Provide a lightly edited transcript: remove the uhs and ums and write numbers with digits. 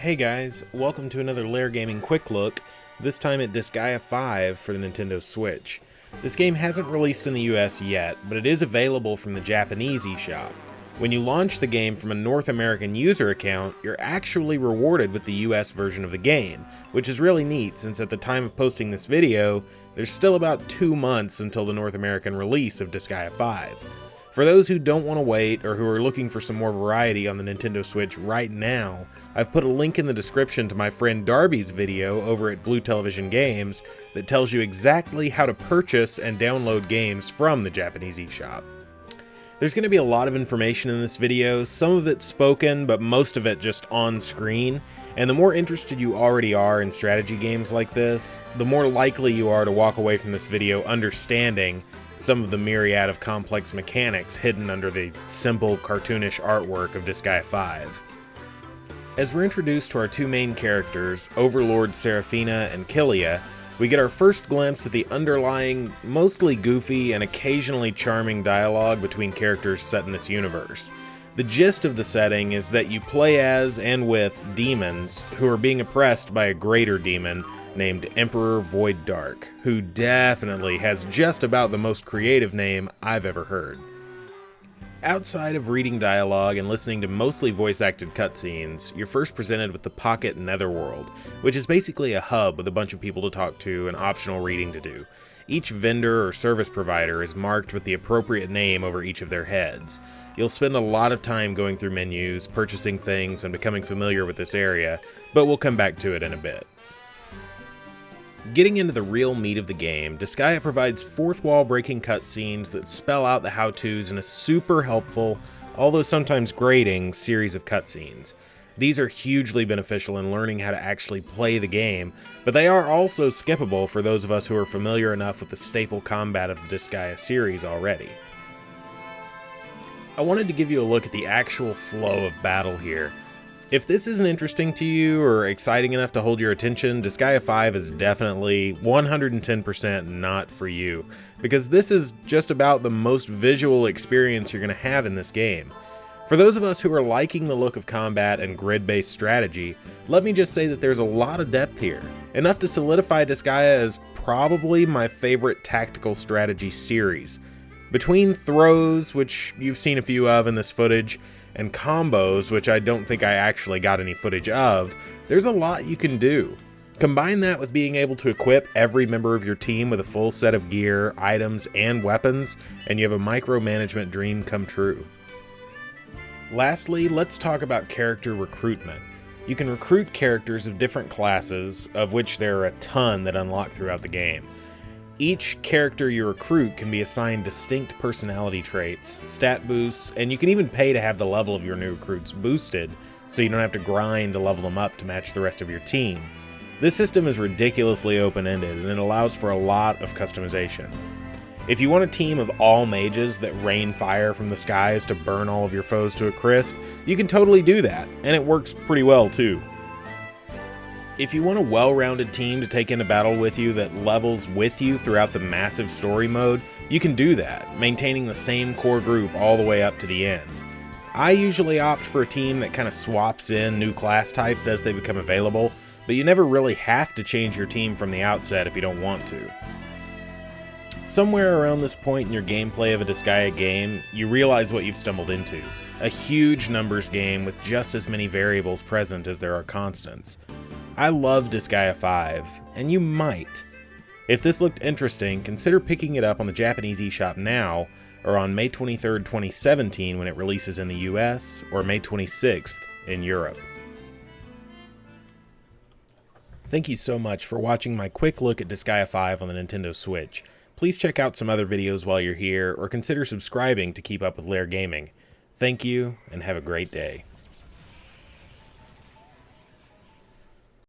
Hey guys, welcome to another Lair Gaming Quick Look, this time at Disgaea 5 for the Nintendo Switch. This game hasn't released in the US yet, but it is available from the Japanese eShop. When you launch the game from a North American user account, you're actually rewarded with the US version of the game, which is really neat since at the time of posting this video, there's still about 2 months until the North American release of Disgaea 5. For those who don't want to wait or who are looking for some more variety on the Nintendo Switch right now, I've put a link in the description to my friend Darby's video over at Blue Television Games that tells you exactly how to purchase and download games from the Japanese eShop. There's going to be a lot of information in this video, some of it spoken, but most of it just on screen, and the more interested you already are in strategy games like this, the more likely you are to walk away from this video understanding some of the myriad of complex mechanics hidden under the simple, cartoonish artwork of Disgaea 5. As we're introduced to our two main characters, Overlord Seraphina and Killia, we get our first glimpse at the underlying, mostly goofy and occasionally charming dialogue between characters set in this universe. The gist of the setting is that you play as and with demons who are being oppressed by a greater demon named Emperor Void Dark, who definitely has just about the most creative name I've ever heard. Outside of reading dialogue and listening to mostly voice-acted cutscenes, you're first presented with the Pocket Netherworld, which is basically a hub with a bunch of people to talk to and optional reading to do. Each vendor or service provider is marked with the appropriate name over each of their heads. You'll spend a lot of time going through menus, purchasing things, and becoming familiar with this area, but we'll come back to it in a bit. Getting into the real meat of the game, Disgaea provides fourth-wall-breaking cutscenes that spell out the how-tos in a super helpful, although sometimes grating, series of cutscenes. These are hugely beneficial in learning how to actually play the game, but they are also skippable for those of us who are familiar enough with the staple combat of the Disgaea series already. I wanted to give you a look at the actual flow of battle here. If this isn't interesting to you or exciting enough to hold your attention, Disgaea 5 is definitely 110% not for you, because this is just about the most visual experience you're going to have in this game. For those of us who are liking the look of combat and grid-based strategy, let me just say that there's a lot of depth here, enough to solidify Disgaea as probably my favorite tactical strategy series. Between throws, which you've seen a few of in this footage, and combos, which I don't think I actually got any footage of, there's a lot you can do. Combine that with being able to equip every member of your team with a full set of gear, items, and weapons, and you have a micromanagement dream come true. Lastly, let's talk about character recruitment. You can recruit characters of different classes, of which there are a ton that unlock throughout the game. Each character you recruit can be assigned distinct personality traits, stat boosts, and you can even pay to have the level of your new recruits boosted, so you don't have to grind to level them up to match the rest of your team. This system is ridiculously open-ended, and it allows for a lot of customization. If you want a team of all mages that rain fire from the skies to burn all of your foes to a crisp, you can totally do that, and it works pretty well too. If you want a well-rounded team to take into battle with you that levels with you throughout the massive story mode, you can do that, maintaining the same core group all the way up to the end. I usually opt for a team that kind of swaps in new class types as they become available, but you never really have to change your team from the outset if you don't want to. Somewhere around this point in your gameplay of a Disgaea game, you realize what you've stumbled into. A huge numbers game with just as many variables present as there are constants. I love Disgaea 5, and you might. If this looked interesting, consider picking it up on the Japanese eShop now, or on May 23, 2017 when it releases in the US, or May 26th in Europe. Thank you so much for watching my quick look at Disgaea 5 on the Nintendo Switch. Please check out some other videos while you're here, or consider subscribing to keep up with Lair Gaming. Thank you, and have a great day.